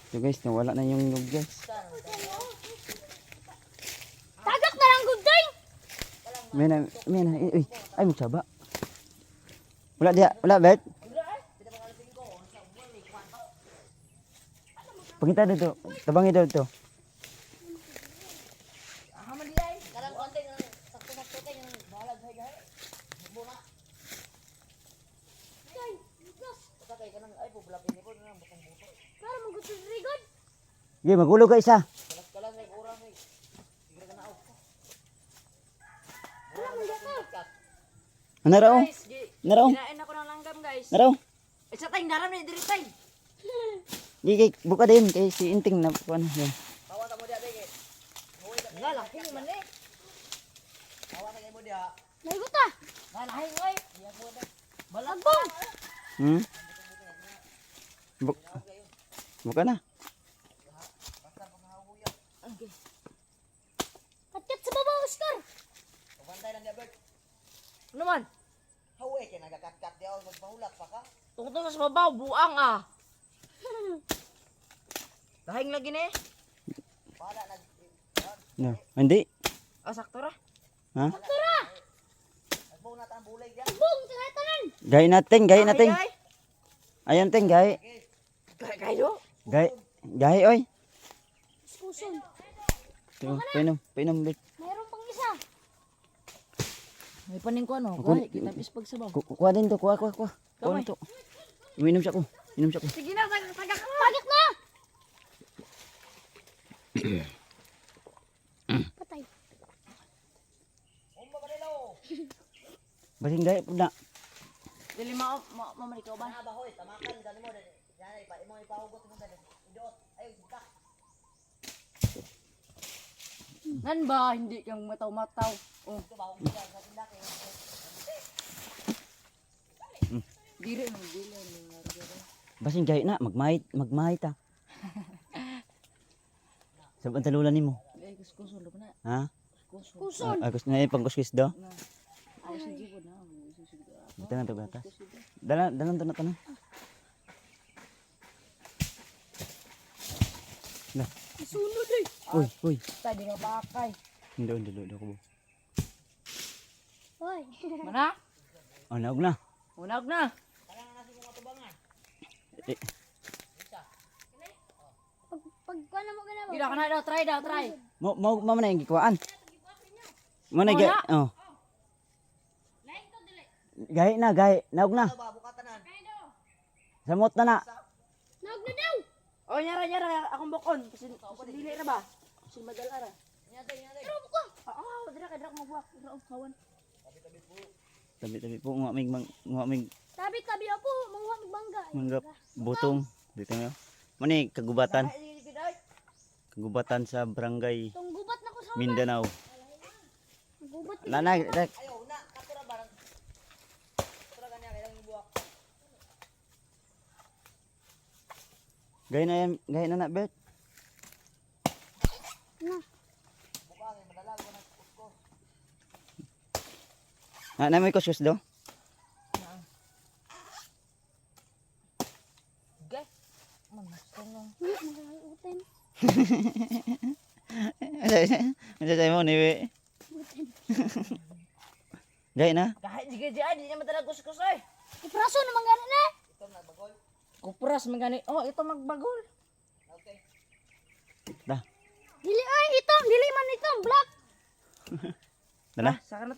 So guys, nawala na yung nyug guys. Tagak na lang guding. May na, uy, ay magsaba. Wala dia, wala bet. Pangita dito, tabangi daw to. Gi magulo ka isa. Naraw. Naraw. Kinain ako ng langgam guys. Naraw. Isa tayong dalam ni diri tay. Gi buka din kay si Inting na kuan yan. Nga lang kini man eh. Naigot ah. Galahin oy. Agbong. Buka na. Katyat sa baba, Oscar. Ano man? Hawe kay nagakatkat di ako magpahulak pa ka. Tungtong sa babaw buang ah. Lahing lagi ni. Para nag No, hindi. Ah sakto ra. Ha? nagbaw na ta ang bulay diya. Agbong, tanan. Gay natin. Ayan ting gay. Kayo. Gay oy. Iskuson. Painom bet. Mayroon pang isa. May paning ko ano. Ako- Kuha kita pispag sa baw. Kuha din to, kuha. Kuha Kamay. to. Uminom siya ko. Sige na tagak na. Tagak na. Patay. Umba kanilo. Basing gay pud na. Dili mamali ka ba? Ba bahoy tamakan dali mo dali. Yan ay imo ipahugot mo dali. Idot. Ay buka. Nan ba hindi kang mataw-mataw. Oh, Ito ba hugot sa tindak eh. dili no dili no. Basing gay na, magmahit ta. Sa pantalulan nimo. Ay kuskuson lo na. Ha? Kuson. Gusto na yung pangkuskwis do. Na. Ay sa jibod na. Dito na to gatas. Dalan to na tanan. Na. Sunod eh. Uy. Tay di nga bakay. Hindi ko. Hoy. Mana? Oh, naog na. Unag na. Pagkuha na mo ka na ba? Gila ka na daw, try. Mo na yung gikuan. Mo na gay. Oh. Gay. Naog na. Ba buka tanan. Samot na na. Naog na daw. Oh, nyara akong bukon. Kasi dili ra ba? Kasi madala ra. Pero buka. Dira ka magbuwak. Dira kawan. Tabi po ngwamig Tabi ako. Manguha magbangga. manggap butong dito nga. Mani kagubatan sa barangay Itong gubat na ko sa Mindanao. gubat. Nanay, Ayaw na katura barang. Katura kanya kailang ibuak. gay na bet. Na. Buka kay madalag ko nagkusko. Na may kuskus do. Gay. Manastong. Magalutin. Ano sa mo ni gay na. Kahit di niya madalag kuskus oy. Ipraso naman gani na. Ito nagbagol. Kupras magani. Oh, ito magbagol. Okay. Dili ay ito. Dili man ito. Black. Dala. Saka na